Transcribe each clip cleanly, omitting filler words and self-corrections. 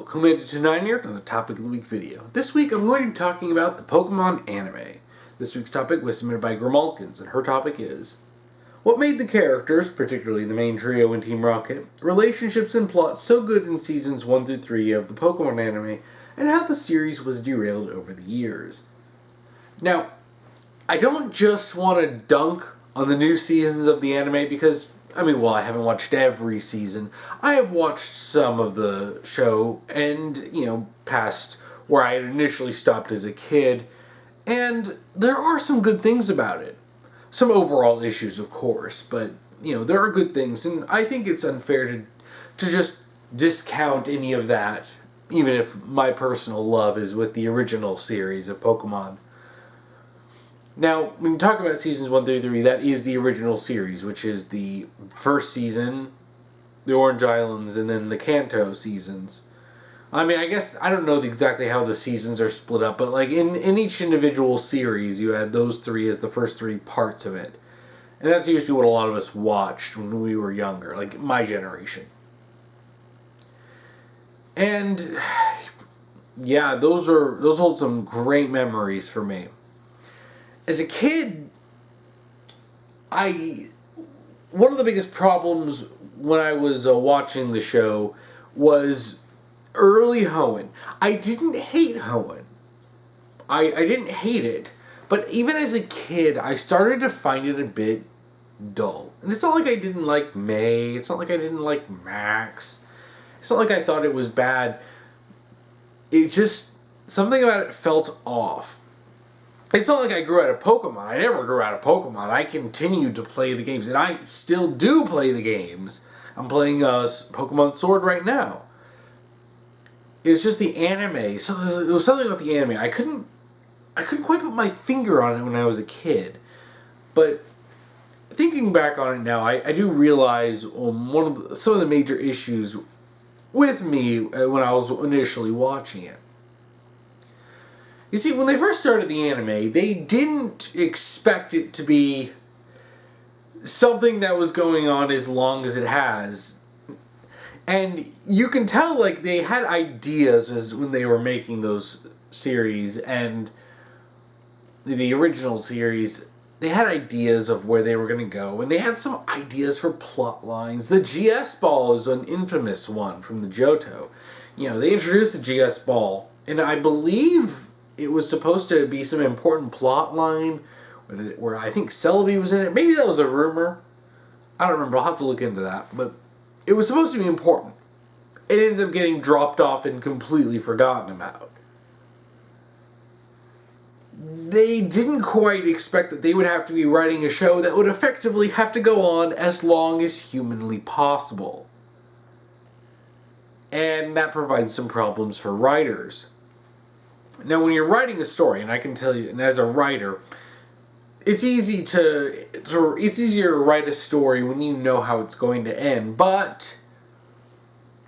who made it to 9 years on the Topic of the Week video. This week I'm going to be talking about the Pokemon anime. This week's topic was submitted by Grimaulkins, and her topic is what made the characters, particularly the main trio in Team Rocket, relationships and plot so good in seasons 1 through 3 of the Pokemon anime, and how the series was derailed over the years. Now, I don't just want to dunk on the new seasons of the anime because, I haven't watched every season. I have watched some of the show and, past where I had initially stopped as a kid, and there are some good things about it. Some overall issues, of course, but, there are good things, and I think it's unfair to just discount any of that, even if my personal love is with the original series of Pokemon. Now, when we talk about seasons 1 through 3, that is the original series, which is the first season, the Orange Islands, and then the Kanto seasons. I guess I don't know exactly how the seasons are split up, but in each individual series, you had those three as the first three parts of it. And that's usually what a lot of us watched when we were younger, like my generation. And yeah, those hold some great memories for me. As a kid, one of the biggest problems when I was watching the show was early Hoenn. I didn't hate Hoenn. I didn't hate it, but even as a kid, I started to find it a bit dull. And it's not like I didn't like May. It's not like I didn't like Max. It's not like I thought it was bad. It just, something about it felt off. It's not like I grew out of Pokemon. I never grew out of Pokemon. I continued to play the games, and I still do play the games. I'm playing Pokemon Sword right now. It's just the anime. So it was something about the anime. I couldn't quite put my finger on it when I was a kid. But thinking back on it now, I do realize some of the major issues with me when I was initially watching it. You see, when they first started the anime, they didn't expect it to be something that was going on as long as it has. And you can tell, they had ideas when they were making those series, and the original series, they had ideas of where they were going to go, and they had some ideas for plot lines. The GS Ball is an infamous one from the Johto. They introduced the GS Ball, and I believe it was supposed to be some important plot line where I think Celebi was in it. Maybe that was a rumor. I don't remember. I'll have to look into that. But it was supposed to be important. It ends up getting dropped off and completely forgotten about. They didn't quite expect that they would have to be writing a show that would effectively have to go on as long as humanly possible. And that provides some problems for writers. Now, when you're writing a story, and I can tell you, and as a writer, it's easier to write a story when you know how it's going to end, but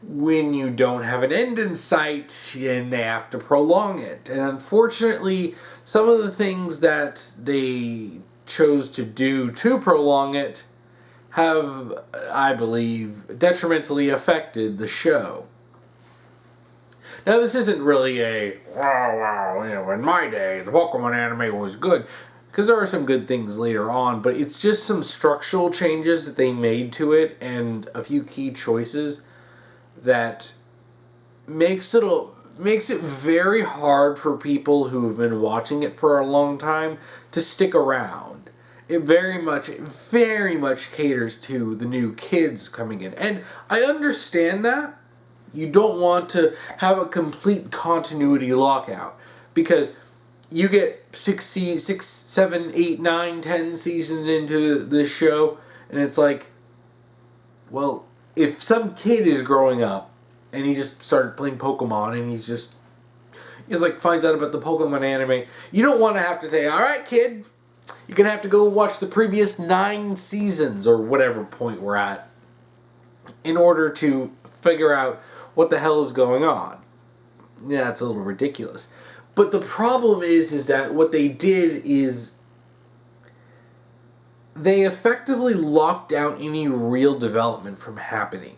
when you don't have an end in sight, and they have to prolong it. And unfortunately, some of the things that they chose to do to prolong it have, I believe, detrimentally affected the show. Now, this isn't really in my day, the Pokemon anime was good, because there are some good things later on, but it's just some structural changes that they made to it, and a few key choices that makes it very hard for people who have been watching it for a long time to stick around. It very much caters to the new kids coming in, and I understand that. You don't want to have a complete continuity lockout, because you get 6, 7, 8, 9, 10 seasons into this show, and it's like, well, if some kid is growing up and he just started playing Pokemon and he's finds out about the Pokemon anime, you don't want to have to say, all right, kid, you're going to have to go watch the previous 9 seasons or whatever point we're at in order to figure out what the hell is going on. Yeah, it's a little ridiculous. But the problem is that what they did is they effectively locked out any real development from happening.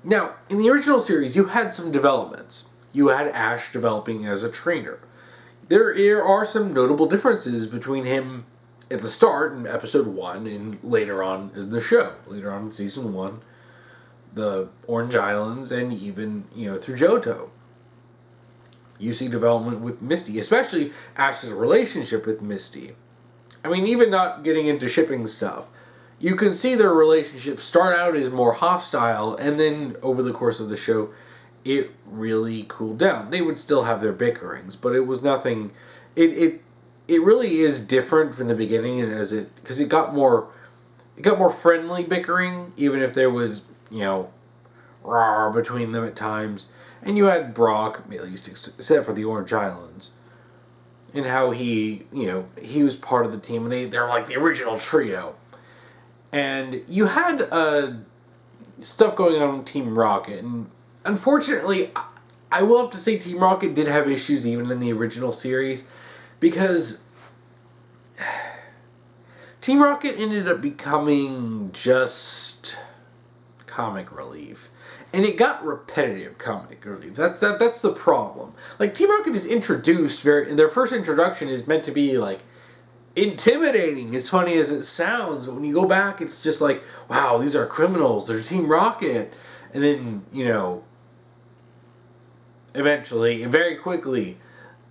Now, in the original series, you had some developments. you had Ash developing as a trainer. There are some notable differences between him at the start in episode 1 and later on in the show. Later on in season 1, the Orange Islands, and even, through Johto. You see development with Misty, especially Ash's relationship with Misty. I mean, even not getting into shipping stuff, you can see their relationship start out as more hostile, and then over the course of the show, it really cooled down. They would still have their bickerings, but it was nothing. It really is different from the beginning, and because it got more friendly bickering, even if there was raw between them at times. And you had Brock, at least except for the Orange Islands, and how he was part of the team, and they're like the original trio. And you had stuff going on with Team Rocket, and unfortunately, I will have to say Team Rocket did have issues even in the original series, because Team Rocket ended up becoming just comic relief. And it got repetitive comic relief. That's the problem. Like, Team Rocket is introduced their first introduction is meant to be like intimidating, as funny as it sounds, but when you go back, it's just like, wow, these are criminals, they're Team Rocket. And then, eventually, very quickly,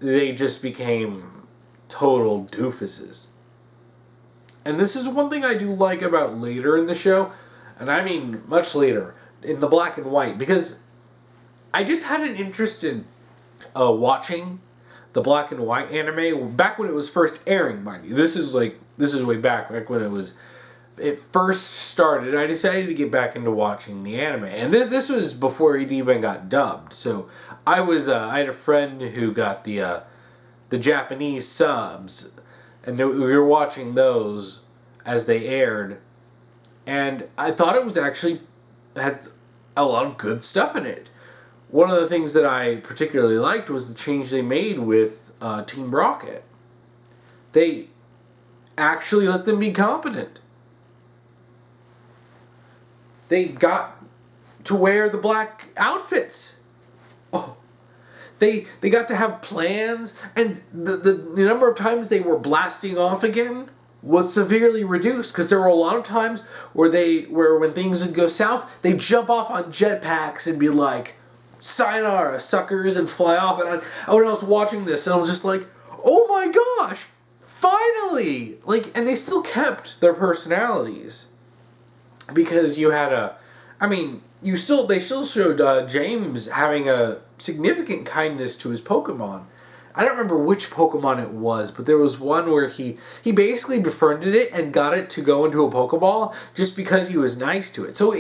they just became total doofuses. And this is one thing I do like about later in the show, and I mean much later, in the Black and White, because I just had an interest in watching the Black and White anime back when it was first airing, mind you. This is way back when it first started. I decided to get back into watching the anime, and this was before it even got dubbed. So I had a friend who got the Japanese subs, and we were watching those as they aired, and I thought it was actually had a lot of good stuff in it. One of the things that I particularly liked was the change they made with Team Rocket. They actually let them be competent. They got to wear the black outfits. Oh, they got to have plans, and the number of times they were blasting off again was severely reduced, because there were a lot of times where when things would go south, they jump off on jetpacks and be like, "Sayonara, suckers," and fly off. And when I was watching this, and I was just like, "Oh my gosh, finally!" And they still kept their personalities, because you had they still showed James having a significant kindness to his Pokemon. I don't remember which Pokemon it was, but there was one where he basically befriended it and got it to go into a Pokeball just because he was nice to it. So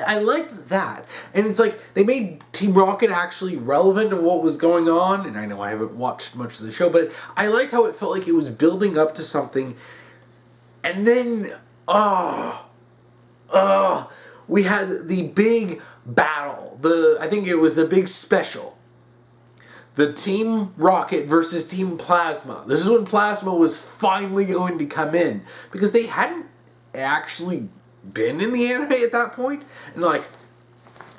I liked that. And it's like, they made Team Rocket actually relevant to what was going on, and I know I haven't watched much of the show, but I liked how it felt like it was building up to something, and then, we had the big battle. I think it was the big special. The Team Rocket versus Team Plasma. This is when Plasma was finally going to come in, because they hadn't actually been in the anime at that point. And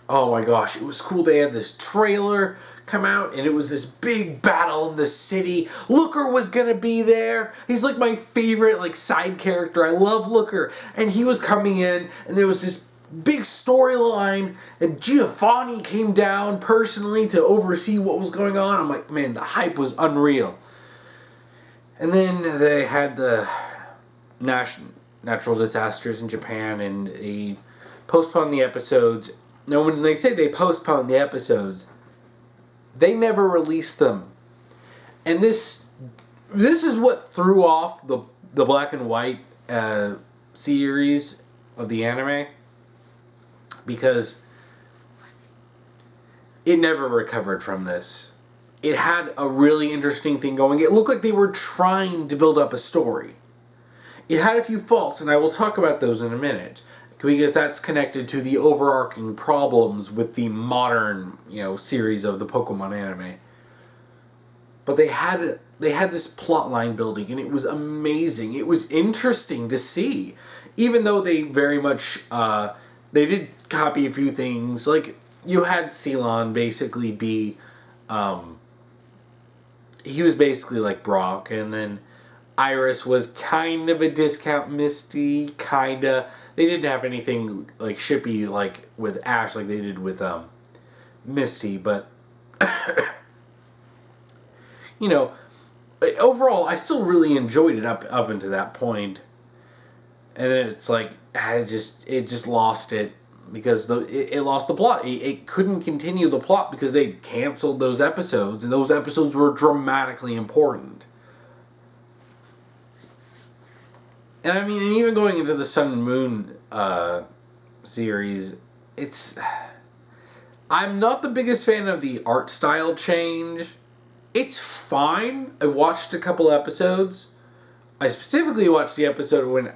oh my gosh, it was cool. They had this trailer come out, and it was this big battle in the city. Looker was gonna be there. He's like my favorite side character. I love Looker. And he was coming in, and there was this big storyline, and Giovanni came down personally to oversee what was going on. I'm like, man, the hype was unreal. And then they had the natural disasters in Japan, and they postponed the episodes. Now, when they say they postponed the episodes, they never released them. And this is what threw off the Black and White series of the anime, because it never recovered from this. It had a really interesting thing going. It looked like they were trying to build up a story. It had a few faults, and I will talk about those in a minute, because that's connected to the overarching problems with the modern, series of the Pokemon anime. But they had this plot line building, and it was amazing. It was interesting to see, even though they very much they did copy a few things. Like, you had Ceylon basically be he was basically like Brock, and then Iris was kind of a discount Misty, kinda. They didn't have anything like shippy like with Ash like they did with Misty, but you know, overall I still really enjoyed it up until that point. And then it's like it just lost it because it lost the plot. It couldn't continue the plot because they canceled those episodes, and those episodes were dramatically important. And I mean, and even going into the Sun and Moon series, I'm not the biggest fan of the art style change. It's fine. I've watched a couple episodes. I specifically watched the episode when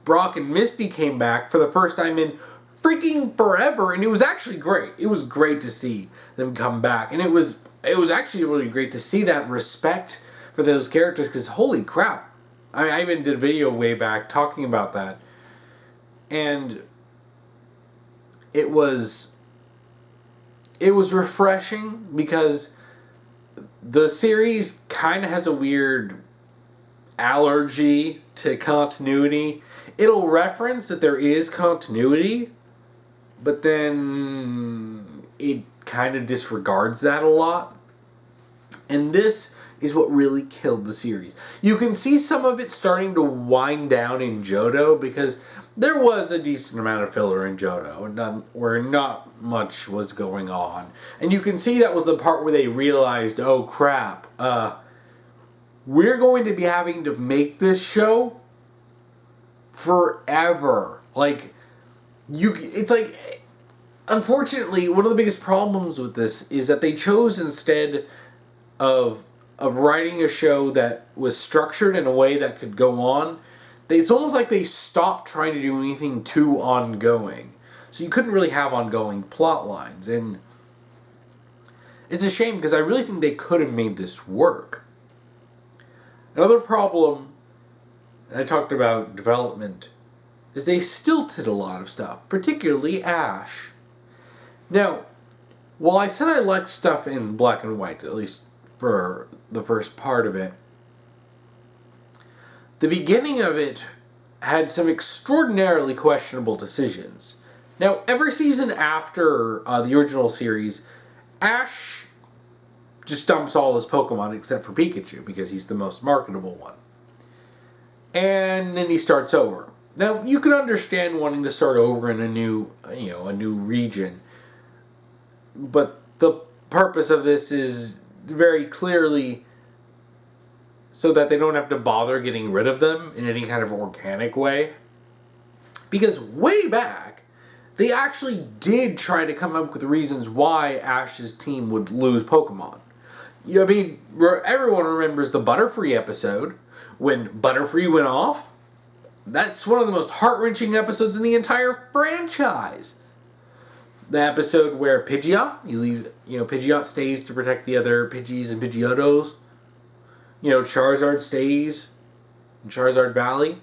Brock and Misty came back for the first time in freaking forever, and it was actually great. It was great to see them come back, and it was actually really great to see that respect for those characters, because holy crap. I even did a video way back talking about that, and it was refreshing because the series kind of has a weird allergy to continuity. It'll reference that there is continuity, but then it kind of disregards that a lot. And this is what really killed the series. You can see some of it starting to wind down in Johto, because there was a decent amount of filler in Johto, where not much was going on. And you can see that was the part where they realized, oh crap, we're going to be having to make this show forever. It's like, unfortunately, one of the biggest problems with this is that they chose, instead of writing a show that was structured in a way that could go on, it's almost like they stopped trying to do anything too ongoing. So you couldn't really have ongoing plot lines. And it's a shame, because I really think they could have made this work. Another problem, and I talked about development, is they stilted a lot of stuff, particularly Ash. Now, while I said I liked stuff in black and white, at least for the first part of it, the beginning of it had some extraordinarily questionable decisions. Now, every season after the original series, Ash just dumps all his Pokemon except for Pikachu, because he's the most marketable one. And then he starts over. Now, you can understand wanting to start over in a new region. But the purpose of this is very clearly so that they don't have to bother getting rid of them in any kind of organic way. Because way back, they actually did try to come up with reasons why Ash's team would lose Pokemon. I mean, everyone remembers the Butterfree episode, when Butterfree went off. That's one of the most heart-wrenching episodes in the entire franchise. The episode where Pidgeot, Pidgeot stays to protect the other Pidgeys and Pidgeotos. Charizard stays in Charizard Valley.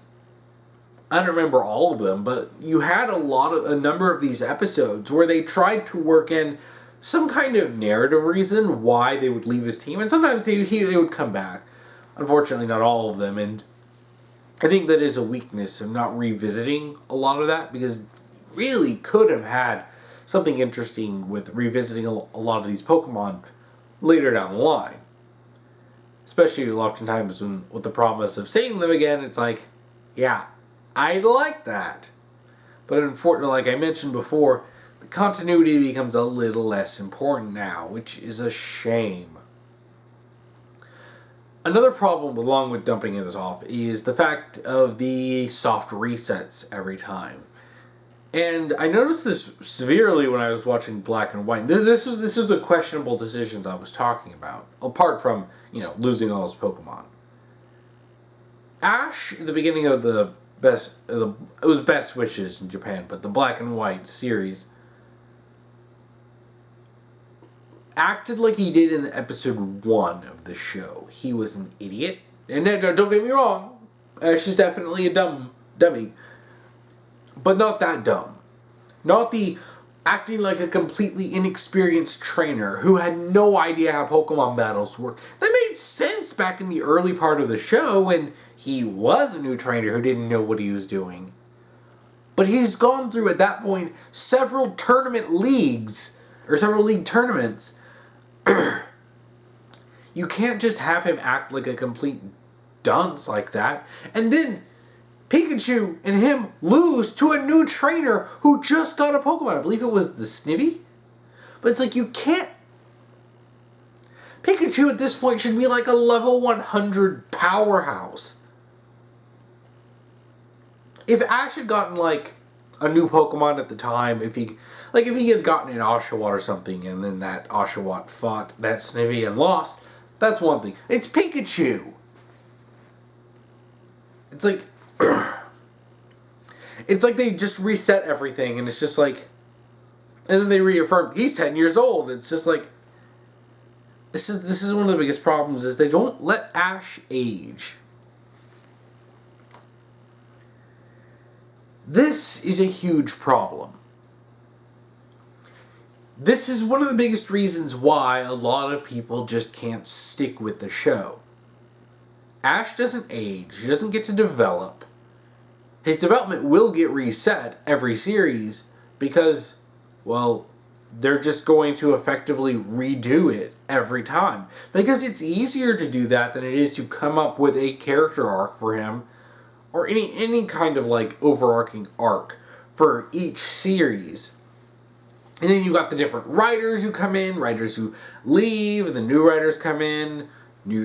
I don't remember all of them, but you had a number of these episodes where they tried to work in some kind of narrative reason why they would leave his team, and sometimes they would come back. Unfortunately, not all of them, and I think that is a weakness of not revisiting a lot of that, because really could have had something interesting with revisiting a lot of these Pokemon later down the line. Especially oftentimes with the promise of seeing them again, it's like, yeah, I'd like that. But unfortunately, like I mentioned before, the continuity becomes a little less important now, which is a shame. Another problem along with dumping this off is the fact of the soft resets every time. And I noticed this severely when I was watching Black and White. This is the questionable decisions I was talking about, apart from, losing all his Pokemon. Ash, at the beginning of it was Best Wishes in Japan, but the Black and White series acted like he did in episode 1 of the show. He was an idiot. And don't get me wrong, Ash is definitely a dummy. But not that dumb. Not the acting like a completely inexperienced trainer who had no idea how Pokemon battles work. That made sense back in the early part of the show when he was a new trainer who didn't know what he was doing. But he's gone through, at that point, several league tournaments. You can't just have him act like a complete dunce like that. And then Pikachu and him lose to a new trainer who just got a Pokemon. I believe it was the Snivy. But it's like, you can't... Pikachu at this point should be like a level 100 powerhouse. If Ash had gotten like a new Pokemon at the time, if he had gotten an Oshawott or something, and then that Oshawott fought that Snivy and lost, that's one thing. It's Pikachu. It's like... it's like they just reset everything, and it's just like... And then they reaffirm, he's 10 years old. It's just like... This is one of the biggest problems, is they don't let Ash age. This is a huge problem. This is one of the biggest reasons why a lot of people just can't stick with the show. Ash doesn't age. He doesn't get to develop. His development will get reset every series because, well, they're just going to effectively redo it every time. Because it's easier to do that than it is to come up with a character arc for him, or any kind of like overarching arc for each series. And then you've got the different writers who come in, writers who leave, and the new writers come in,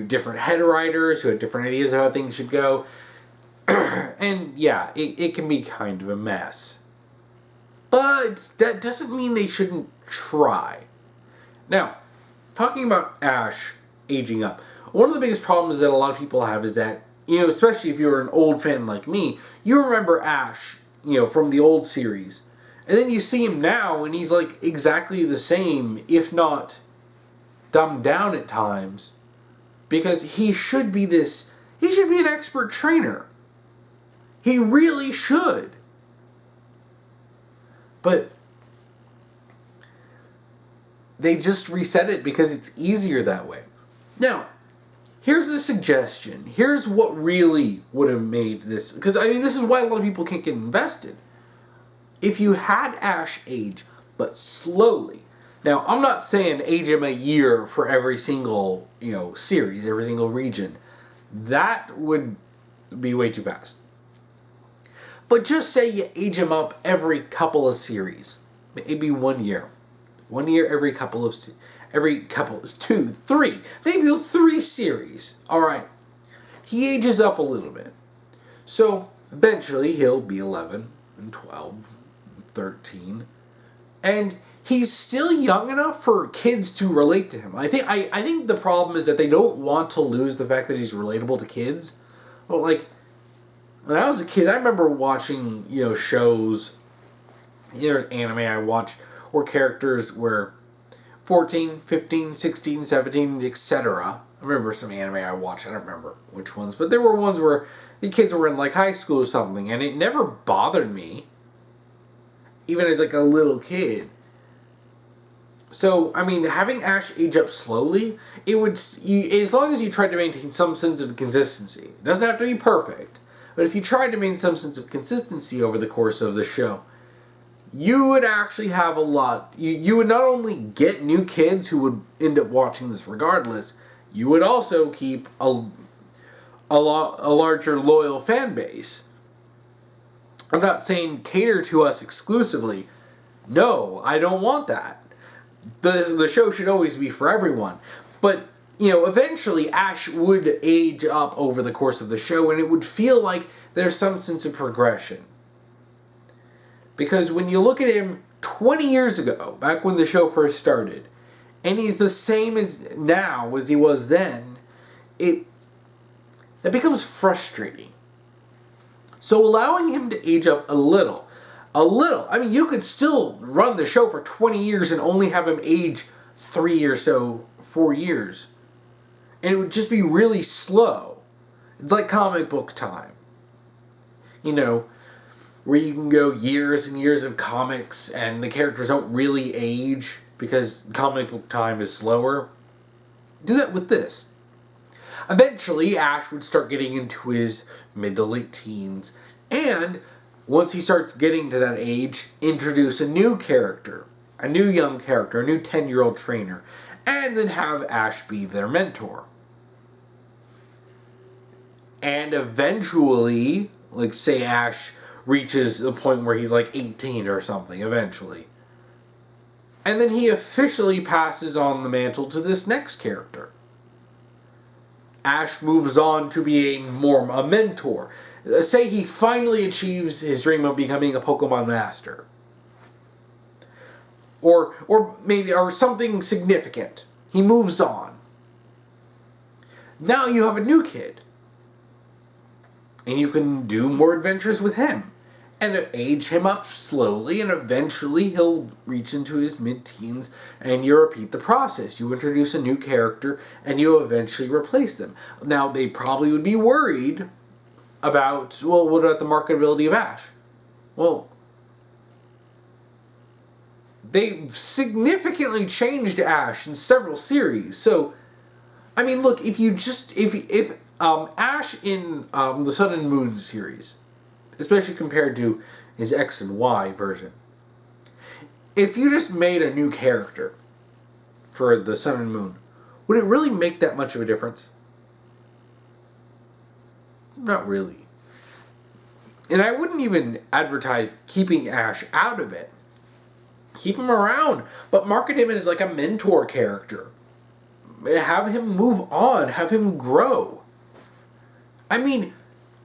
different head writers who have different ideas of how things should go. And yeah, it can be kind of a mess. But that doesn't mean they shouldn't try. Now, talking about Ash aging up, one of the biggest problems that a lot of people have is that, especially if you're an old fan like me, you remember Ash, from the old series. And then you see him now, and he's like exactly the same, if not dumbed down at times. Because he should be an expert trainer. He really should. But they just reset it because it's easier that way. Now, here's a suggestion. Here's what really would have made this... Because, this is why a lot of people can't get invested. If you had Ash age, but slowly... Now, I'm not saying age him a year for every single, series, every single region. That would be way too fast. But just say you age him up every couple of series. Maybe 1 year. 1 year every couple of... two, three. Maybe 3 series. Alright. He ages up a little bit. So, eventually he'll be 11 and 12 and 13. And he's still young enough for kids to relate to him. I think the problem is that they don't want to lose the fact that he's relatable to kids. But like, when I was a kid, I remember watching, shows, anime I watched, where characters were 14, 15, 16, 17, etc. I remember some anime I watched, I don't remember which ones, but there were ones where the kids were in like high school or something, and it never bothered me, even as like a little kid. So, having Ash age up slowly, as long as you try to maintain some sense of consistency. It doesn't have to be perfect, but if you try to maintain some sense of consistency over the course of the show, you would actually have a lot. You would not only get new kids who would end up watching this regardless, you would also keep a larger loyal fan base. I'm not saying cater to us exclusively. No, I don't want that. The show should always be for everyone. But, eventually Ash would age up over the course of the show, and it would feel like there's some sense of progression. Because when you look at him 20 years ago, back when the show first started, and he's the same as now as he was then, that becomes frustrating. So allowing him to age up a little, you could still run the show for 20 years and only have him age 3 or so, 4 years. And it would just be really slow. It's like comic book time. where you can go years and years of comics and the characters don't really age because comic book time is slower. Do that with this. Eventually, Ash would start getting into his mid to late teens, and once he starts getting to that age, introduce a new character, a new young character, a new 10-year-old trainer, and then have Ash be their mentor. And eventually, like say Ash reaches the point where he's like 18 or something, eventually. And then he officially passes on the mantle to this next character. Ash moves on to be a mentor. Say he finally achieves his dream of becoming a Pokemon Master. Or something significant. He moves on. Now you have a new kid. And you can do more adventures with him. And age him up slowly, and eventually he'll reach into his mid-teens, and you repeat the process. You introduce a new character, and you eventually replace them. Now, they probably would be worried about, well, what about the marketability of Ash? Well, they've significantly changed Ash in several series. So, I mean, look, if Ash in the Sun and Moon series, especially compared to his X and Y version, if you just made a new character for the Sun and Moon, would it really make that much of a difference? Not really. And I wouldn't even advertise keeping Ash out of it. Keep him around, but market him as like a mentor character. Have him move on, have him grow. I mean,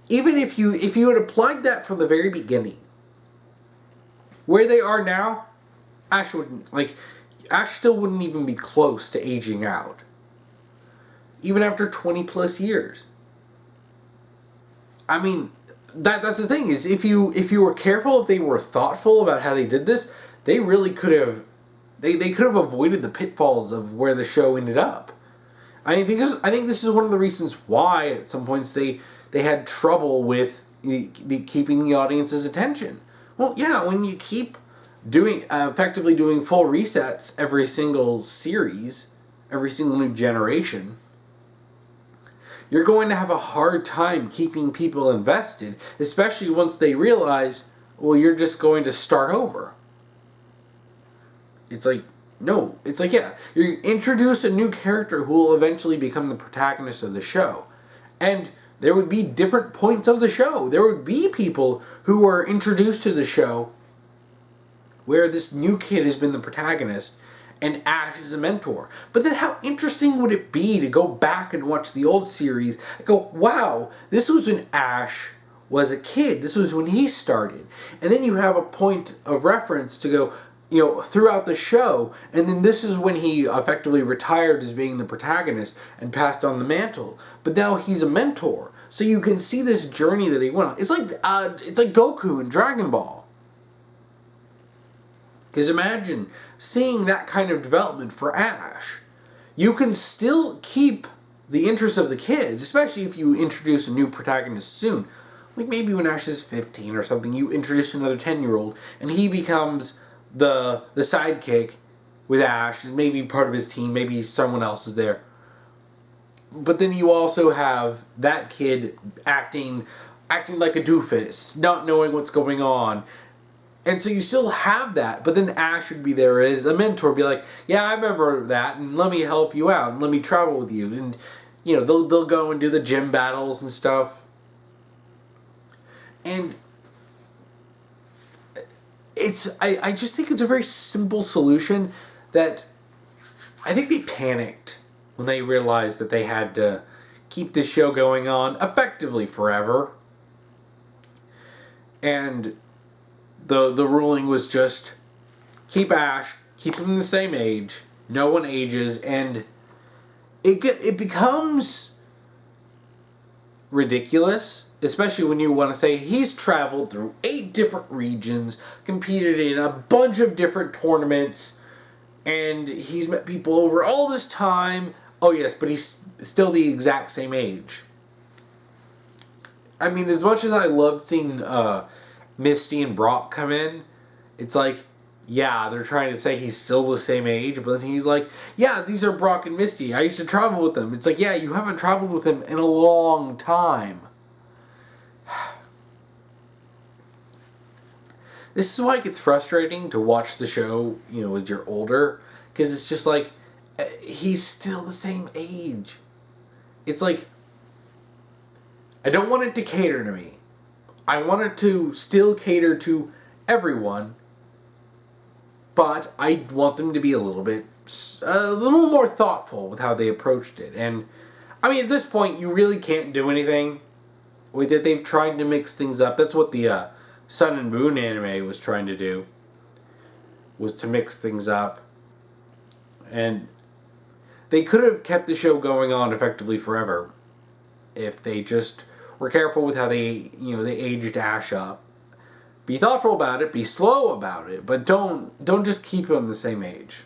even if you had applied that from the very beginning, where they are now, Ash still wouldn't even be close to aging out. Even after 20 plus years. I mean, that's the thing, is if you were careful, if they were thoughtful about how they did this, they really could have avoided the pitfalls of where the show ended up. I think this is one of the reasons why at some points they had trouble with keeping the audience's attention. Well, yeah, when you keep effectively doing full resets every single series, every single new generation, you're going to have a hard time keeping people invested, especially once they realize, well, you're just going to start over. It's like, no. It's like, yeah, you introduce a new character who will eventually become the protagonist of the show. And there would be different points of the show. There would be people who were introduced to the show where this new kid has been the protagonist and Ash is a mentor. But then how interesting would it be to go back and watch the old series and go, wow, this was when Ash was a kid. This was when he started. And then you have a point of reference to go, throughout the show, and then this is when he effectively retired as being the protagonist and passed on the mantle. But now he's a mentor, so you can see this journey that he went on. It's like Goku in Dragon Ball. Because imagine seeing that kind of development for Ash. You can still keep the interest of the kids, especially if you introduce a new protagonist soon. Like maybe when Ash is 15 or something, you introduce another 10-year-old, and he becomes the sidekick with Ash, maybe part of his team, maybe someone else is there. But then you also have that kid acting like a doofus, not knowing what's going on. And so you still have that, but then Ash would be there as a mentor, be like, yeah, I remember that, and let me help you out, and let me travel with you. And, they'll go and do the gym battles and stuff. And I just think it's a very simple solution that I think they panicked when they realized that they had to keep this show going on effectively forever. And the ruling was just keep Ash, keep him the same age, no one ages, and it becomes ridiculous, especially when you want to say he's traveled through 8 different regions, competed in a bunch of different tournaments, and he's met people over all this time. Oh yes, but he's still the exact same age. I mean, as much as I loved seeing Misty and Brock come in, it's like, yeah, they're trying to say he's still the same age, but then he's like, yeah, these are Brock and Misty. I used to travel with them. It's like, yeah, you haven't traveled with them in a long time. This is why it gets frustrating to watch the show, as you're older, because it's just like, he's still the same age. It's like, I don't want it to cater to me. I want it to still cater to everyone, but I want them to be a little more thoughtful with how they approached it. And, I mean, at this point, you really can't do anything with it. They've tried to mix things up. That's what the Sun and Moon anime was trying to do, was to mix things up. And they could have kept the show going on effectively forever if they just were careful with how they aged Ash up. Be thoughtful about it, be slow about it, but don't just keep him the same age.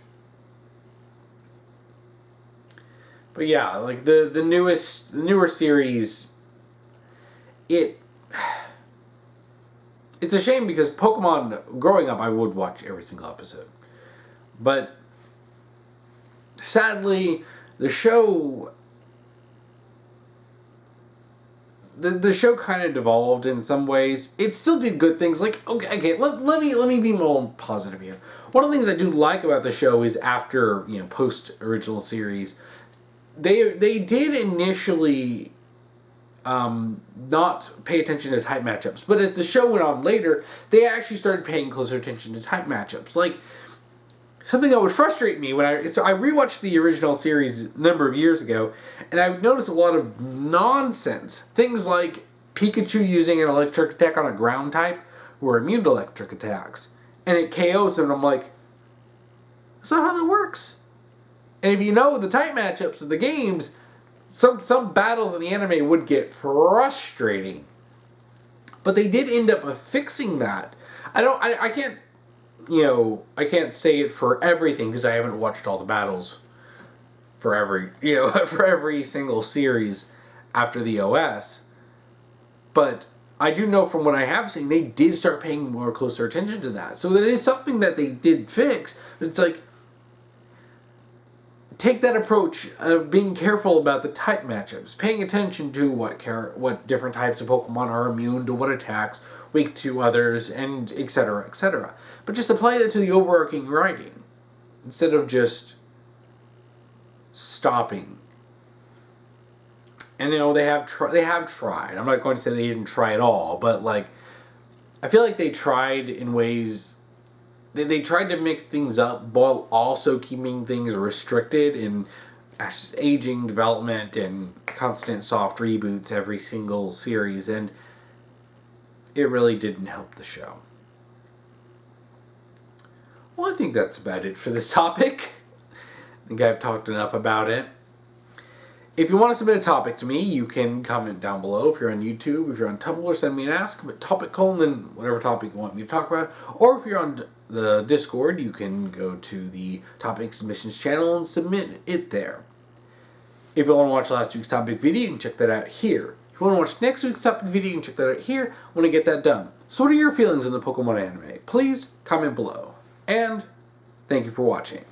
But yeah, like the newer series, it's a shame because Pokemon, growing up, I would watch every single episode. But sadly, the show kind of devolved in some ways. It still did good things. Like, okay, let me be more positive here. One of the things I do like about the show is after, post original series, they did initially not pay attention to type matchups, but as the show went on later, they actually started paying closer attention to type matchups. Like, something that would frustrate me when I rewatched the original series a number of years ago, and I would notice a lot of nonsense. Things like Pikachu using an electric attack on a ground type who are immune to electric attacks. And it KOs them, and I'm like, that's not how that works. And if you know the type matchups of the games, some battles in the anime would get frustrating. But they did end up fixing that. I can't say it for everything because I haven't watched all the battles for every single series after the OS. But I do know from what I have seen, they did start paying more closer attention to that. So that is something that they did fix. But it's like, take that approach of being careful about the type matchups, paying attention to what different types of Pokemon are immune to what attacks, weak to others, and etc., etc. But just apply that to the overarching writing instead of just stopping. And they have tried. I'm not going to say they didn't try at all, but like, I feel like they tried in ways. They tried to mix things up while also keeping things restricted in aging, development, and constant soft reboots every single series, and it really didn't help the show. Well, I think that's about it for this topic. I think I've talked enough about it. If you want to submit a topic to me, you can comment down below. If you're on YouTube, if you're on Tumblr, send me an ask, but topic : whatever topic you want me to talk about. Or if you're on the Discord, you can go to the topic submissions channel and submit it there. If you want to watch last week's topic video, you can check that out here. If you want to watch next week's topic video, you can check that out here. I want to get that done. So what are your feelings on the Pokemon anime? Please comment below. And thank you for watching.